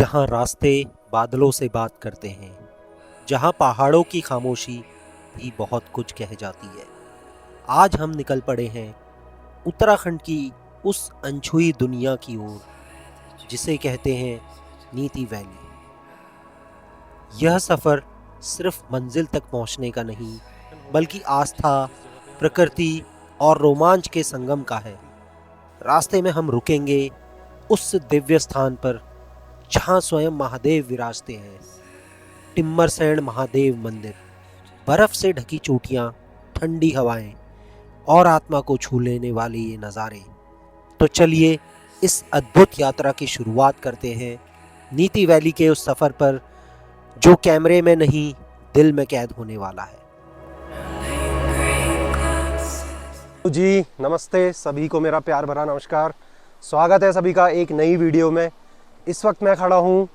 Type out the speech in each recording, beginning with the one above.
जहाँ रास्ते बादलों से बात करते हैं, जहाँ पहाड़ों की खामोशी भी बहुत कुछ कह जाती है। आज हम निकल पड़े हैं उत्तराखंड की उस अनछुई दुनिया की ओर जिसे कहते हैं नीति वैली। यह सफ़र सिर्फ मंजिल तक पहुंचने का नहीं, बल्कि आस्था, प्रकृति और रोमांच के संगम का है। रास्ते में हम रुकेंगे उस दिव्य स्थान पर जहाँ स्वयं महादेव विराजते हैं। टिम्मरसैंण महादेव मंदिर, बर्फ से ढकी चोटियाँ, ठंडी हवाएं और आत्मा को छू लेने वाले ये नज़ारे। तो चलिए इस अद्भुत यात्रा की शुरुआत करते हैं नीति वैली के उस सफ़र पर जो कैमरे में नहीं, दिल में कैद होने वाला है। जी नमस्ते सभी को, मेरा प्यार भरा नमस्कार। स्वागत है सभी का एक नई वीडियो में। इस वक्त मैं खड़ा हूँ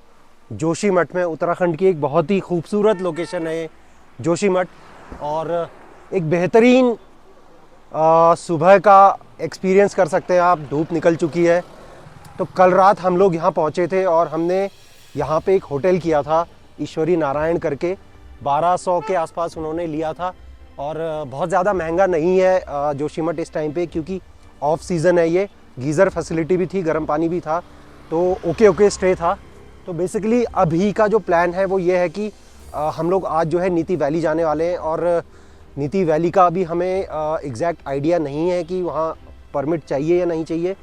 जोशीमठ में। उत्तराखंड की एक बहुत ही खूबसूरत लोकेशन है जोशीमठ, और एक बेहतरीन सुबह का एक्सपीरियंस कर सकते हैं आप। धूप निकल चुकी है। तो कल रात हम लोग यहाँ पहुँचे थे और हमने यहाँ पे एक होटल किया था, ईश्वरी नारायण करके। 1200 के आसपास उन्होंने लिया था, और बहुत ज़्यादा महंगा नहीं है जोशीमठ इस टाइम पे, क्योंकि ऑफ सीज़न है ये। गीज़र फैसिलिटी भी थी, गर्म पानी भी था, तो ओके स्टे था। तो बेसिकली अभी का जो प्लान है वो ये है कि हम लोग आज जो है नीति वैली जाने वाले हैं। और नीति वैली का अभी हमें एग्जैक्ट आइडिया नहीं है कि वहाँ परमिट चाहिए या नहीं चाहिए,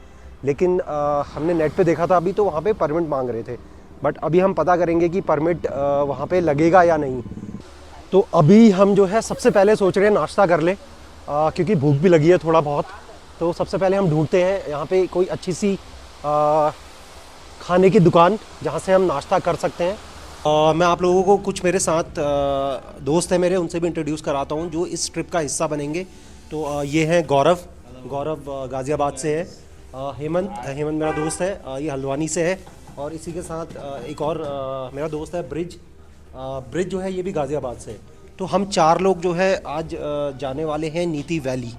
लेकिन हमने नेट पे देखा था अभी, तो वहाँ पे परमिट मांग रहे थे। बट अभी हम पता करेंगे कि परमिट वहाँ पे लगेगा या नहीं। तो अभी हम जो है सबसे पहले सोच रहे हैं नाश्ता कर ले, क्योंकि भूख भी लगी है थोड़ा बहुत। तो सबसे पहले हम ढूंढते हैं यहाँ पे कोई अच्छी सी खाने की दुकान जहाँ से हम नाश्ता कर सकते हैं। मैं आप लोगों को कुछ मेरे साथ दोस्त हैं मेरे, उनसे भी इंट्रोड्यूस कराता हूँ जो इस ट्रिप का हिस्सा बनेंगे। तो ये हैं गौरव गाज़ियाबाद से है। हेमंत मेरा दोस्त है, ये हल्द्वानी से है। और इसी के साथ एक और मेरा दोस्त है ब्रिज जो है, ये भी गाज़ियाबाद से है। तो हम 4 लोग जो है आज जाने वाले हैं नीति वैली।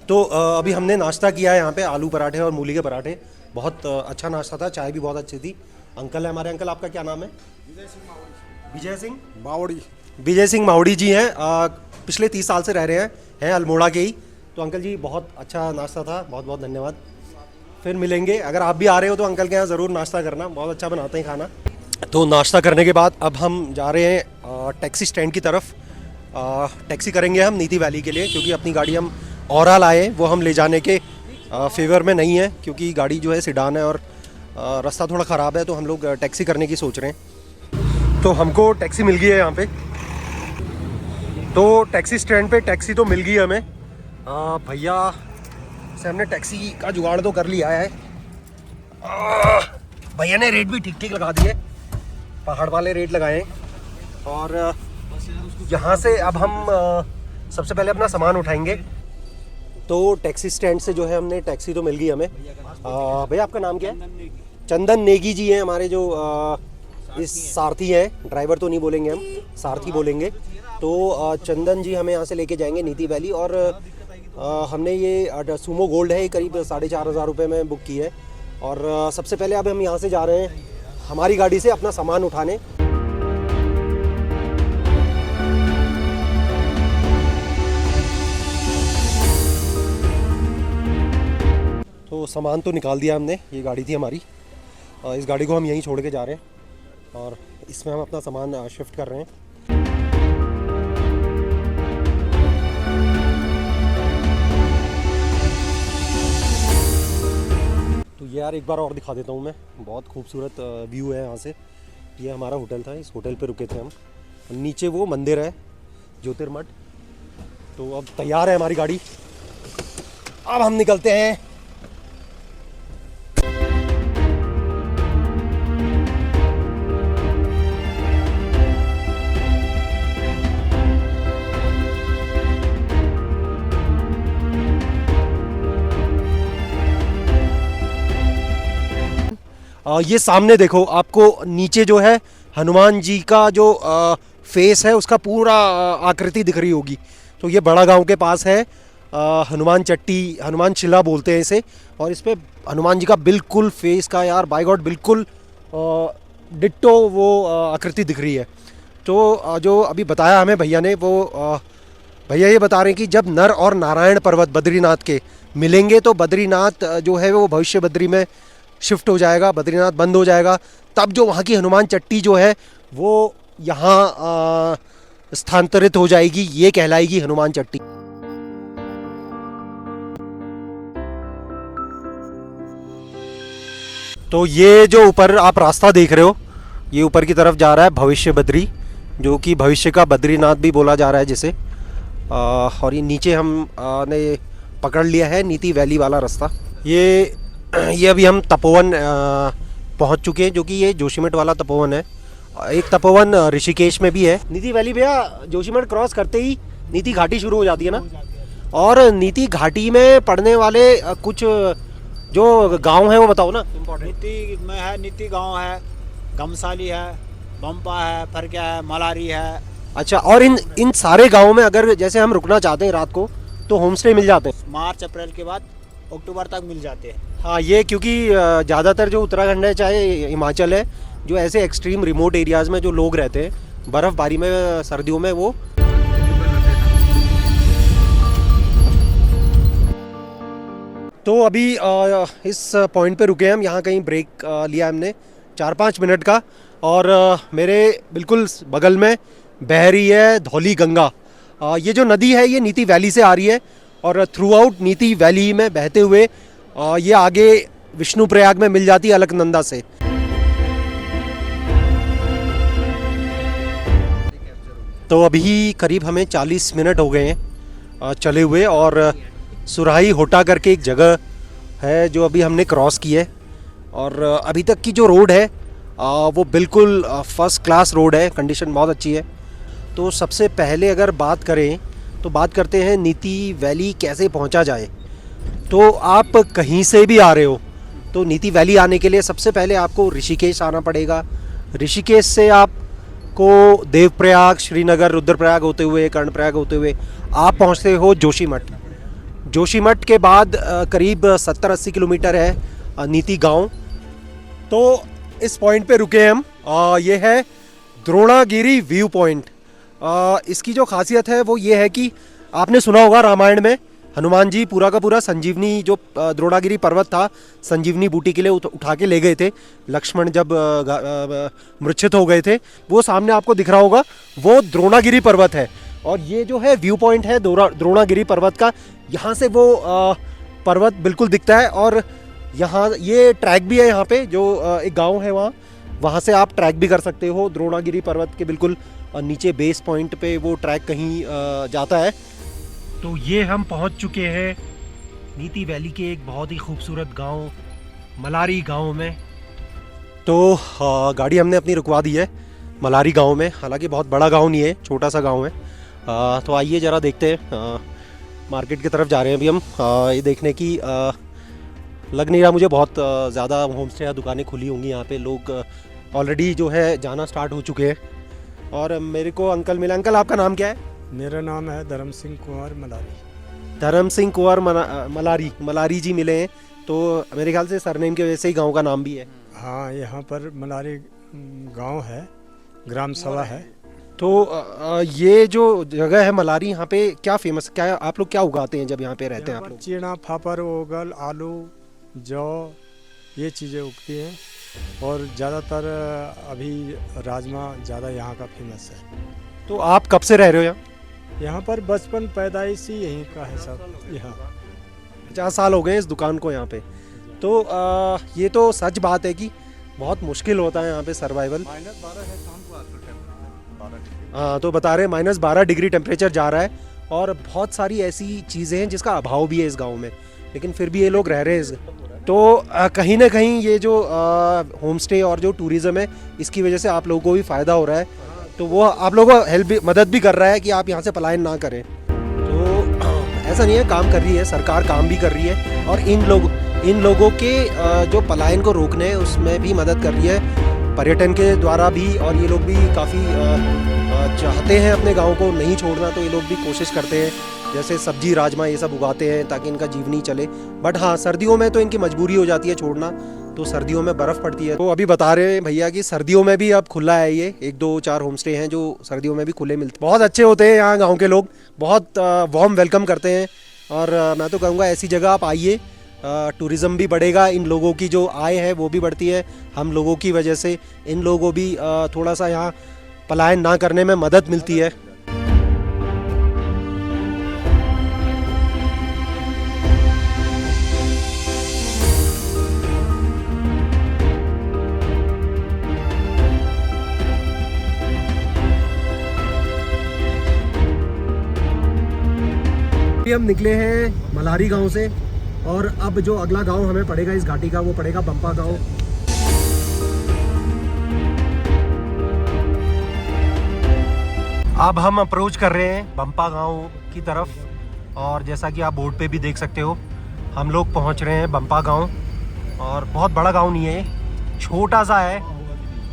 तो अभी हमने नाश्ता किया है यहाँ पे, आलू पराठे और मूली के पराठे। बहुत अच्छा नाश्ता था, चाय भी बहुत अच्छी थी। अंकल है हमारे। अंकल आपका क्या नाम है? विजय सिंह मावड़ी जी हैं। पिछले 30 साल से रह रहे हैं अल्मोड़ा के ही। तो अंकल जी बहुत अच्छा नाश्ता था, बहुत बहुत धन्यवाद। फिर मिलेंगे। अगर आप भी आ रहे हो तो अंकल के यहाँ ज़रूर नाश्ता करना, बहुत अच्छा बनाते हैं खाना। तो नाश्ता करने के बाद अब हम जा रहे हैं टैक्सी स्टैंड की तरफ। टैक्सी करेंगे हम नीति वैली के लिए, क्योंकि अपनी गाड़ी हम औरा लाए, वो हम ले जाने के फेवर में नहीं है, क्योंकि गाड़ी जो है सिडान है और रास्ता थोड़ा ख़राब है। तो हम लोग टैक्सी करने की सोच रहे हैं। तो हमको टैक्सी मिल गई है यहाँ पे। तो टैक्सी स्टैंड पे टैक्सी तो मिल गई हमें। भैया से हमने टैक्सी का जुगाड़ तो कर लिया है। भैया ने रेट भी ठीक लगा दिए, पहाड़ वाले रेट लगाए। और यहाँ से अब हम सबसे पहले अपना सामान उठाएंगे। तो टैक्सी स्टैंड से जो है हमने टैक्सी तो मिल गई हमें। भैया आपका नाम क्या है? चंदन नेगी जी हैं हमारे, जो इस सारथी हैं। ड्राइवर तो नहीं बोलेंगे हम, सारथी बोलेंगे। तो चंदन जी हमें यहाँ से लेके जाएंगे नीति वैली। और हमने ये सुमो गोल्ड है, करीब 4,500 रुपये में बुक की है। और सबसे पहले अब हम यहाँ से जा रहे हैं हमारी गाड़ी से अपना सामान उठाने। तो सामान तो निकाल दिया हमने, ये गाड़ी थी हमारी। इस गाड़ी को हम यहीं छोड़ के जा रहे हैं और इसमें हम अपना सामान शिफ्ट कर रहे हैं। तो ये यार एक बार और दिखा देता हूँ मैं, बहुत खूबसूरत व्यू है यहाँ से। ये हमारा होटल था, इस होटल पे रुके थे हम। नीचे वो मंदिर है ज्योतिर्मठ। तो अब तैयार है हमारी गाड़ी, अब हम निकलते हैं। ये सामने देखो, आपको नीचे जो है हनुमान जी का जो फेस है उसका पूरा आकृति दिख रही होगी। तो ये बड़ा गांव के पास है हनुमान चट्टी, हनुमान शिला बोलते हैं इसे। और इस पे हनुमान जी का बिल्कुल फेस का, यार बाय गॉड, बिल्कुल डिट्टो वो आकृति दिख रही है। तो जो अभी बताया हमें भैया ने वो भैया ये बता रहे हैं कि जब नर और नारायण पर्वत बद्रीनाथ के मिलेंगे तो बद्रीनाथ जो है वो भविष्य बद्री में शिफ्ट हो जाएगा, बद्रीनाथ बंद हो जाएगा। तब जो वहाँ की हनुमान चट्टी जो है वो यहाँ स्थानांतरित हो जाएगी, ये कहलाएगी हनुमान चट्टी। तो ये जो ऊपर आप रास्ता देख रहे हो, ये ऊपर की तरफ जा रहा है भविष्य बद्री, जो कि भविष्य का बद्रीनाथ भी बोला जा रहा है जिसे। और ये नीचे हम ने पकड़ लिया है नीति वैली वाला रास्ता। ये अभी हम तपोवन पहुंच चुके हैं, जो कि ये जोशीमठ वाला तपोवन है। एक तपोवन ऋषिकेश में भी है। नीति वैली भैया जोशीमठ क्रॉस करते ही नीति घाटी शुरू हो जाती है ना, और नीति घाटी में पड़ने वाले कुछ जो गांव है वो बताओ ना। नीति में है, नीति गांव है, गमसाली है, बम्पा है, फरक्या है, मलारी है। अच्छा, और इन सारे गांवों में अगर जैसे हम रुकना चाहते हैं रात को तो होम स्टे मिल जाते हैं? मार्च अप्रैल के बाद अक्टूबर तक मिल जाते हैं। हाँ, ये क्योंकि ज़्यादातर जो उत्तराखंड है चाहे हिमाचल है, जो ऐसे एक्सट्रीम रिमोट एरियाज़ में जो लोग रहते हैं बर्फ़बारी में सर्दियों में, वो तो अभी इस पॉइंट पे रुके हैं हम। यहाँ कहीं ब्रेक लिया हमने 4-5 मिनट का, और मेरे बिल्कुल बगल में बह रही है धौली गंगा। ये जो नदी है ये नीति वैली से आ रही है, और थ्रू आउट नीति वैली में बहते हुए ये आगे विष्णु प्रयाग में मिल जाती है अलकनंदा से। तो अभी करीब हमें 40 मिनट हो गए हैं चले हुए, और सुराही होटा करके एक जगह है जो अभी हमने क्रॉस की है। और अभी तक की जो रोड है वो बिल्कुल फर्स्ट क्लास रोड है, कंडीशन बहुत अच्छी है। तो सबसे पहले अगर बात करें तो बात करते हैं नीति वैली कैसे पहुंचा जाए। तो आप कहीं से भी आ रहे हो तो नीति वैली आने के लिए सबसे पहले आपको ऋषिकेश आना पड़ेगा। ऋषिकेश से आपको देवप्रयाग, श्रीनगर, रुद्रप्रयाग होते हुए, कर्णप्रयाग होते हुए आप पहुंचते हो जोशीमठ। जोशीमठ के बाद करीब 70-80 किलोमीटर है नीति गांव। तो इस पॉइंट पे रुके हम। ये है द्रोणागिरी व्यू पॉइंट। इसकी जो खासियत है वो ये है कि आपने सुना होगा रामायण में हनुमान जी पूरा का पूरा संजीवनी, जो द्रोणागिरी पर्वत था, संजीवनी बूटी के लिए उठा के ले गए थे लक्ष्मण जब मूर्छित हो गए थे। वो सामने आपको दिख रहा होगा, वो द्रोणागिरी पर्वत है। और ये जो है व्यू पॉइंट है द्रोणागिरी पर्वत का। यहाँ से वो पर्वत बिल्कुल दिखता है, और यहाँ ये ट्रैक भी है। यहाँ पे जो एक गांव है वहाँ से आप ट्रैक भी कर सकते हो द्रोणागिरी पर्वत के बिल्कुल नीचे बेस पॉइंट पे वो ट्रैक कहीं जाता है। तो ये हम पहुँच चुके हैं नीति वैली के एक बहुत ही खूबसूरत गांव मलारी गांव में। तो गाड़ी हमने अपनी रुकवा दी है मलारी गांव में। हालांकि बहुत बड़ा गांव नहीं है, छोटा सा गांव है। तो आइए ज़रा देखते हैं। मार्केट की तरफ जा रहे हैं अभी हम। ये देखने की लग नहीं रहा मुझे बहुत ज़्यादा होम स्टे या दुकानें खुली होंगी यहाँ पे। लोग ऑलरेडी जो है जाना स्टार्ट हो चुके हैं। और मेरे को अंकल मिला। अंकल, आपका नाम क्या है? मेरा नाम है धर्म सिंह कुंवर मलारी। धर्म सिंह कुंवर मलारी जी मिले हैं। तो मेरे ख्याल से सरनेम के वजह से ही गांव का नाम भी है। हाँ, यहाँ पर मलारी गांव है, ग्राम सभा है। तो ये जो जगह है मलारी, यहाँ पे क्या फेमस, क्या आप लोग क्या उगाते हैं जब यहाँ पे रहते हैं आप लोग? चीना, फाफर, ओगल, आलू, जौ, ये चीज़ें उगती हैं। और ज़्यादातर अभी राजमा ज़्यादा यहाँ का फेमस है। तो आप कब से रह रहे हो यहाँ? यहाँ पर बचपन पैदाइश ही यहीं का है सब। यहाँ 50 साल हो गए इस दुकान को यहाँ पे। तो ये तो सच बात है कि बहुत मुश्किल होता है यहाँ पे सर्वाइवल। -12 है शाम को, आकर टेम्परेचर हाँ, तो बता रहे हैं -12 डिग्री टेम्परेचर जा रहा है। और बहुत सारी ऐसी चीज़ें हैं जिसका अभाव भी है इस गांव में, लेकिन फिर भी ये लोग रह रहे हैं। तो कहीं ना कहीं ये जो होम स्टे और जो टूरिज़्म है, इसकी वजह से आप लोगों को भी फ़ायदा हो रहा है। तो वो आप लोगों को हेल्प भी, मदद भी कर रहा है कि आप यहाँ से पलायन ना करें। तो ऐसा नहीं है, काम कर रही है सरकार, काम भी कर रही है। और इन लोगों के जो पलायन को रोकने हैं उसमें भी मदद कर रही है पर्यटन के द्वारा भी। और ये लोग भी काफ़ी चाहते हैं अपने गाँव को नहीं छोड़ना, तो ये लोग भी कोशिश करते हैं, जैसे सब्जी, राजमा ये सब उगाते हैं ताकि इनका जीवनी चले। बट हाँ, सर्दियों में तो इनकी मजबूरी हो जाती है छोड़ना। तो सर्दियों में बर्फ़ पड़ती है। तो अभी बता रहे हैं भैया कि सर्दियों में भी अब खुला है ये, 1-2-4 होम स्टे हैं जो सर्दियों में भी खुले मिलते हैं। बहुत अच्छे होते हैं यहाँ गांव के लोग, बहुत वार्म वेलकम करते हैं। और मैं तो कहूँगा ऐसी जगह आप आइए, टूरिज़्म भी बढ़ेगा, इन लोगों की जो आय है वो भी बढ़ती है। हम लोगों की वजह से इन लोगों को भी थोड़ा सा यहाँ पलायन ना करने में मदद मिलती है। अभी हम निकले हैं मल्हारी गांव से और अब जो अगला गांव हमें पड़ेगा इस घाटी का वो पड़ेगा बंपा गांव। अब हम अप्रोच कर रहे हैं बंपा गांव की तरफ और जैसा कि आप बोर्ड पे भी देख सकते हो हम लोग पहुंच रहे हैं बंपा गांव। और बहुत बड़ा गांव नहीं है, छोटा सा है,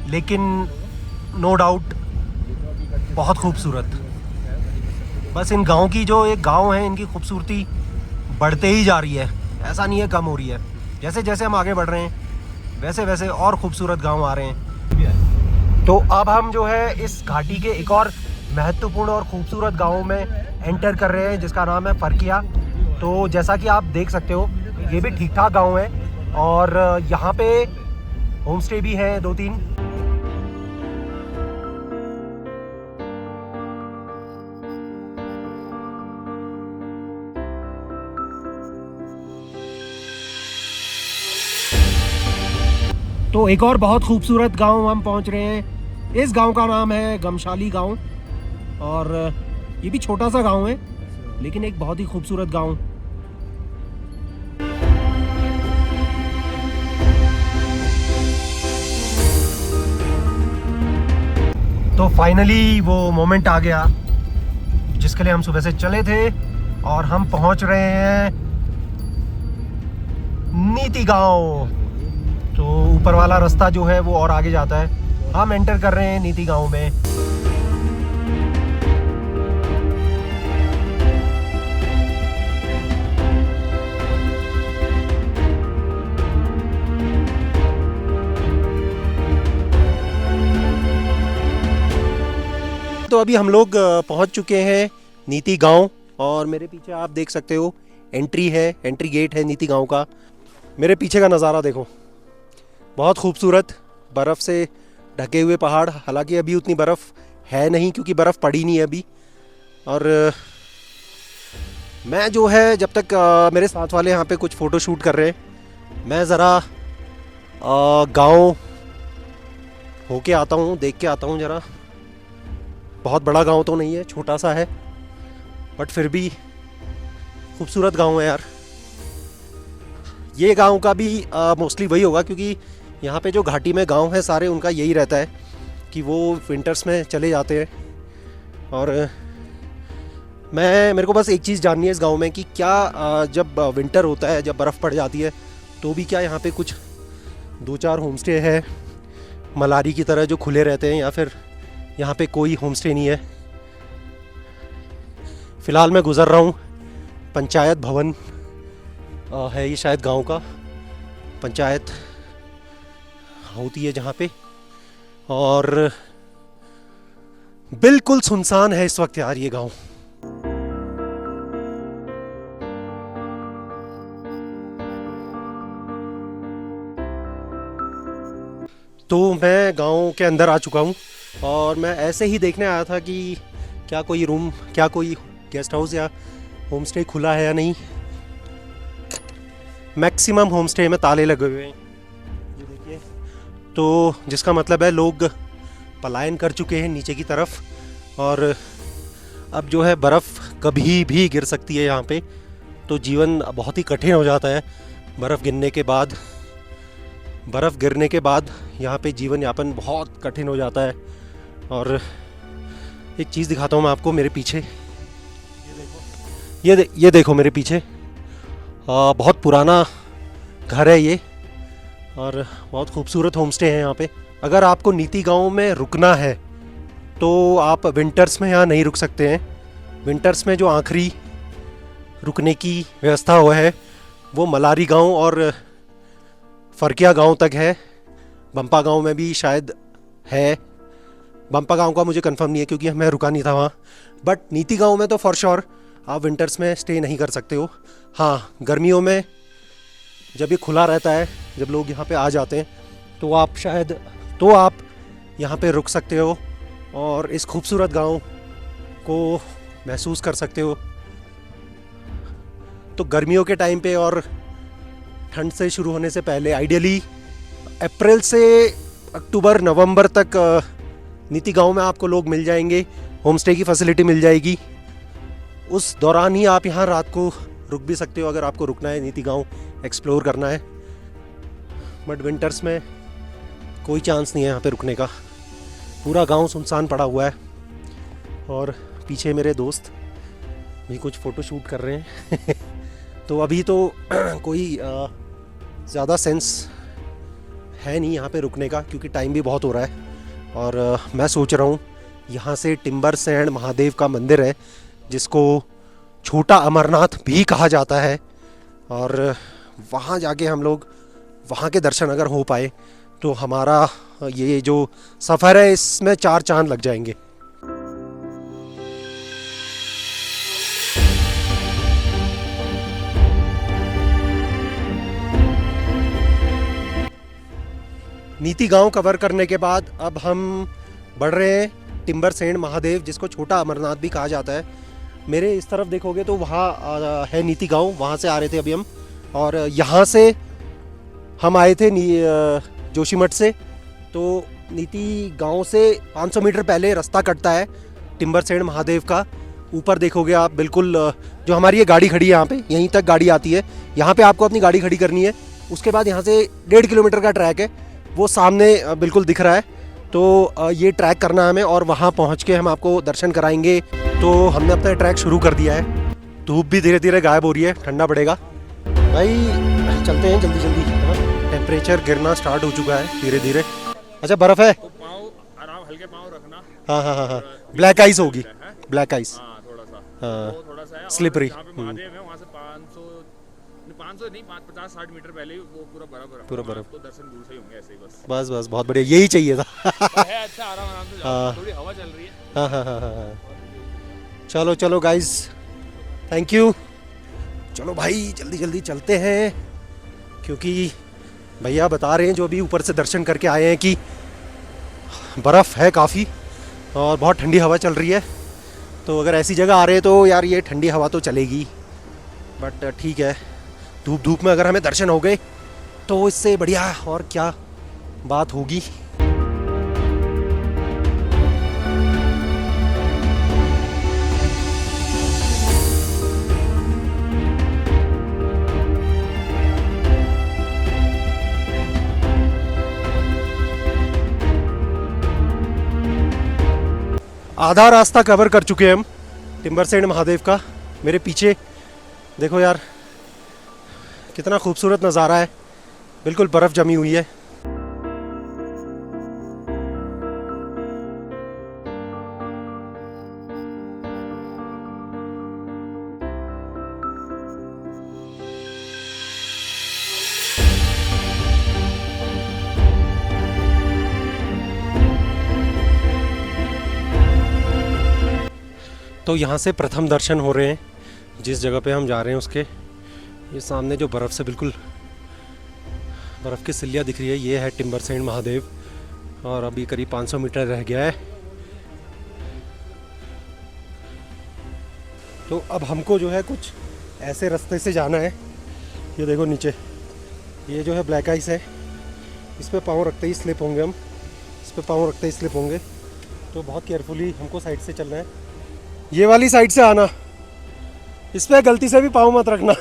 लेकिन नो डाउट बहुत खूबसूरत। बस इन गांव की जो एक गांव है इनकी खूबसूरती बढ़ते ही जा रही है, ऐसा नहीं है कम हो रही है। जैसे जैसे हम आगे बढ़ रहे हैं वैसे वैसे और खूबसूरत गांव आ रहे हैं। तो अब हम जो है इस घाटी के एक और महत्वपूर्ण और खूबसूरत गांव में एंटर कर रहे हैं जिसका नाम है फरकिया। तो जैसा कि आप देख सकते हो ये भी ठीक ठाक गाँव है और यहाँ पे होम स्टे भी हैं 2-3। तो एक और बहुत खूबसूरत गांव हम पहुंच रहे हैं। इस गांव का नाम है गमशाली गांव और ये भी छोटा सा गांव है लेकिन एक बहुत ही खूबसूरत गांव। तो फाइनली वो मोमेंट आ गया जिसके लिए हम सुबह से चले थे और हम पहुंच रहे हैं नीति गांव। तो ऊपर वाला रास्ता जो है वो और आगे जाता है, हम एंटर कर रहे हैं नीति गांव में। तो अभी हम लोग पहुंच चुके हैं नीति गांव और मेरे पीछे आप देख सकते हो एंट्री है, एंट्री गेट है नीति गांव का। मेरे पीछे का नज़ारा देखो, बहुत खूबसूरत, बर्फ़ से ढके हुए पहाड़। हालांकि अभी उतनी बर्फ़ है नहीं क्योंकि बर्फ़ पड़ी नहीं है अभी। और मैं जो है जब तक मेरे साथ वाले यहाँ पे कुछ फ़ोटो शूट कर रहे हैं, मैं ज़रा गांव होके आता हूँ, देख के आता हूँ ज़रा। बहुत बड़ा गांव तो नहीं है, छोटा सा है, बट फिर भी खूबसूरत गांव है यार। ये गांव का भी मोस्टली वही होगा क्योंकि यहाँ पे जो घाटी में गांव है सारे उनका यही रहता है कि वो विंटर्स में चले जाते हैं। और मेरे को बस एक चीज़ जाननी है इस गांव में कि क्या जब विंटर होता है, जब बर्फ़ पड़ जाती है, तो भी क्या यहाँ पे कुछ 2-4 होम स्टे है मल्हारी की तरह जो खुले रहते हैं, या फिर यहाँ पे कोई होम स्टे नहीं है। फ़िलहाल मैं गुज़र रहा हूँ पंचायत भवन है ये शायद गांव का, पंचायत होती है जहाँ पे, और बिल्कुल सुनसान है इस वक्त यार ये गांव। तो मैं गांव के अंदर आ चुका हूँ और मैं ऐसे ही देखने आया था कि क्या कोई रूम, क्या कोई गेस्ट हाउस या होम स्टे खुला है या नहीं। मैक्सिमम होम स्टे में ताले लगे हुए हैं, ये देखिए। तो जिसका मतलब है लोग पलायन कर चुके हैं नीचे की तरफ और अब जो है बर्फ़ कभी भी गिर सकती है यहाँ पे, तो जीवन बहुत ही कठिन हो जाता है। बर्फ़ गिरने के बाद यहाँ पे जीवन यापन बहुत कठिन हो जाता है। और एक चीज़ दिखाता हूँ मैं आपको, मेरे पीछे ये देखो मेरे पीछे बहुत पुराना घर है ये और बहुत खूबसूरत होम स्टे है यहाँ पे। अगर आपको नीति गांव में रुकना है तो आप विंटर्स में यहाँ नहीं रुक सकते हैं। विंटर्स में जो आखिरी रुकने की व्यवस्था हुआ है वो मल्हारी गांव और फरकिया गांव तक है, बम्पा गांव में भी शायद है। बम्पा गांव का मुझे कंफर्म नहीं है क्योंकि मैं रुका नहीं था वहाँ, बट नीति गांव में तो फॉर श्योर आप विंटर्स में स्टे नहीं कर सकते हो। हाँ, गर्मियों में जब ये खुला रहता है, जब लोग यहाँ पे आ जाते हैं, तो आप यहाँ पे रुक सकते हो और इस खूबसूरत गांव को महसूस कर सकते हो। तो गर्मियों के टाइम पे और ठंड से शुरू होने से पहले आइडियली अप्रैल से अक्टूबर नवंबर तक नीति गांव में आपको लोग मिल जाएंगे, होम स्टे की फैसिलिटी मिल जाएगी। उस दौरान ही आप यहाँ रात को रुक भी सकते हो अगर आपको रुकना है, नीति गांव एक्सप्लोर करना है। बट विंटर्स में कोई चांस नहीं है यहाँ पे रुकने का। पूरा गांव सुनसान पड़ा हुआ है और पीछे मेरे दोस्त भी कुछ फ़ोटो शूट कर रहे हैं तो अभी तो कोई ज़्यादा सेंस है नहीं यहाँ पे रुकने का क्योंकि टाइम भी बहुत हो रहा है। और मैं सोच रहा हूँ यहाँ से टिम्बर सैंड महादेव का मंदिर है जिसको छोटा अमरनाथ भी कहा जाता है, और वहाँ जाके हम लोग वहाँ के दर्शन अगर हो पाए तो हमारा ये जो सफ़र है इसमें 4 चांद लग जाएंगे। नीति गांव कवर करने के बाद अब हम बढ़ रहे हैं टिम्बर सैंड महादेव, जिसको छोटा अमरनाथ भी कहा जाता है। मेरे इस तरफ देखोगे तो वहाँ है नीति गांव, वहाँ से आ रहे थे अभी हम, और यहाँ से हम आए थे जोशीमठ से। तो नीति गांव से 500 मीटर पहले रास्ता कटता है टिम्बर सैंड महादेव का। ऊपर देखोगे आप बिल्कुल जो हमारी ये गाड़ी खड़ी है यहाँ पे, यहीं तक गाड़ी आती है, यहाँ पे आपको अपनी गाड़ी खड़ी करनी है। उसके बाद यहाँ से 1.5 किलोमीटर का ट्रैक है, वो सामने बिल्कुल दिख रहा है। तो ये ट्रैक करना है हमें और वहाँ पहुँच के हम आपको दर्शन कराएंगे। तो हमने अपना ट्रैक शुरू कर दिया है। धूप भी धीरे धीरे गायब हो रही है, ठंडा पड़ेगा भाई, चलते हैं जल्दी जल्दी। टेम्परेचर गिरना स्टार्ट हो चुका है धीरे धीरे। अच्छा, बर्फ़ है? पाँव आराम, हल्के पाँव रखना। हाँ हाँ हाँ हाँ, ब्लैक आइस होगी, ब्लैक आइस। हाँ, थोड़ा सा, हाँ, वो थोड़ा सा है। स्लिपरी। जहाँ पे महादेव है वहाँ से 500 नहीं, 50-60 मीटर पहले ही वो पूरा बर्फ, पूरा बर्फ। तो दर्शन दूर से ही होंगे ऐसे ही बस। बस बस, बहुत बढ़िया, यही चाहिए था। है अच्छा, आराम से हाँ। जाओ, थोड़ी हवा चल रही है। हाँ हाँ हाँ हाँ, चलो चलो गाइस, थैंक यू। चलो भाई जल्दी जल्दी चलते हैं, क्योंकि भैया बता रहे हैं जो अभी ऊपर से दर्शन करके आए हैं कि बर्फ़ है काफ़ी और बहुत ठंडी हवा चल रही है। तो अगर ऐसी जगह आ रहे हैं तो यार ये ठंडी हवा तो चलेगी, बट ठीक है, धूप धूप में अगर हमें दर्शन हो गए तो इससे बढ़िया और क्या बात होगी। आधा रास्ता कवर कर चुके हैं हम टिम्बर सैंड महादेव का। मेरे पीछे देखो यार कितना खूबसूरत नज़ारा है, बिल्कुल बर्फ़ जमी हुई है। तो यहाँ से प्रथम दर्शन हो रहे हैं जिस जगह पे हम जा रहे हैं उसके। ये सामने जो बर्फ़ से बिल्कुल बर्फ़ की सिल्लियाँ दिख रही है, ये है टिम्बर सैंड महादेव, और अभी करीब 500 मीटर रह गया है। तो अब हमको जो है कुछ ऐसे रास्ते से जाना है। ये देखो नीचे, ये जो है ब्लैक आइस है, इस पर पाँव रखते ही स्लिप होंगे हम, इस पर पाँव रखते ही स्लिप होंगे। तो बहुत केयरफुली हमको साइड से चलना है, ये वाली साइड से आना, इस पर गलती से भी पाँव मत रखना।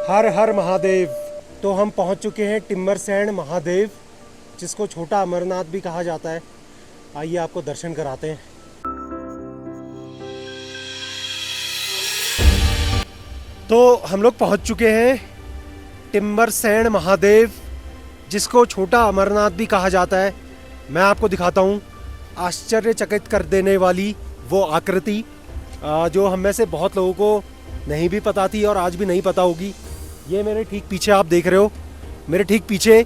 हर हर महादेव। तो हम पहुंच चुके हैं टिम्बर सैंड महादेव, जिसको छोटा अमरनाथ भी कहा जाता है। आइए आपको दर्शन कराते हैं। तो हम लोग पहुंच चुके हैं टिम्बर सैंड महादेव, जिसको छोटा अमरनाथ भी कहा जाता है। मैं आपको दिखाता हूँ आश्चर्यचकित कर देने वाली वो आकृति जो हम में से बहुत लोगों को नहीं भी पता थी और आज भी नहीं पता होगी। ये मेरे ठीक पीछे आप देख रहे हो, मेरे ठीक पीछे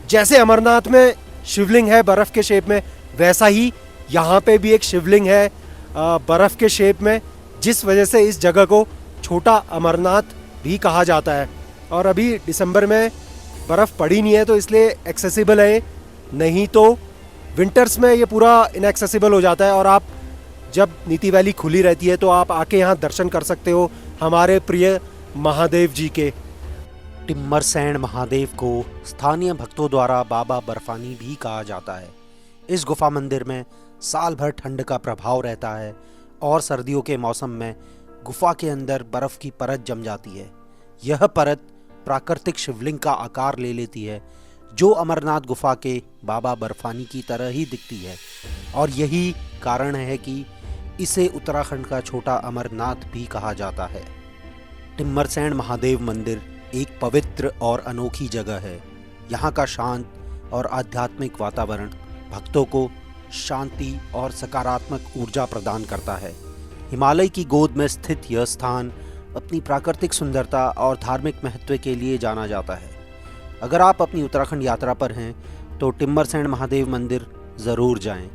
जैसे अमरनाथ में शिवलिंग है बर्फ़ के शेप में, वैसा ही यहाँ पे भी एक शिवलिंग है बर्फ़ के शेप में, जिस वजह से इस जगह को छोटा अमरनाथ भी कहा जाता है। और अभी दिसंबर में बर्फ़ पड़ी नहीं है तो इसलिए एक्सेसिबल है, नहीं तो विंटर्स में ये पूरा इनएक्सेसिबल हो जाता है। और आप जब नीति वैली खुली रहती है तो आप आके यहाँ दर्शन कर सकते हो हमारे प्रिय महादेव जी के। टिम्मरसैंण महादेव को स्थानीय भक्तों द्वारा बाबा बर्फानी भी कहा जाता है। इस गुफा मंदिर में साल भर ठंड का प्रभाव रहता है और सर्दियों के मौसम में गुफा के अंदर बर्फ़ की परत जम जाती है। यह परत प्राकृतिक शिवलिंग का आकार ले लेती है जो अमरनाथ गुफा के बाबा बर्फानी की तरह ही दिखती है, और यही कारण है कि इसे उत्तराखंड का छोटा अमरनाथ भी कहा जाता है। टिम्मरसैंण महादेव मंदिर एक पवित्र और अनोखी जगह है। यहाँ का शांत और आध्यात्मिक वातावरण भक्तों को शांति और सकारात्मक ऊर्जा प्रदान करता है। हिमालय की गोद में स्थित यह स्थान अपनी प्राकृतिक सुंदरता और धार्मिक महत्व के लिए जाना जाता है। अगर आप अपनी उत्तराखंड यात्रा पर हैं तो टिम्मरसैंण महादेव मंदिर ज़रूर जाएं।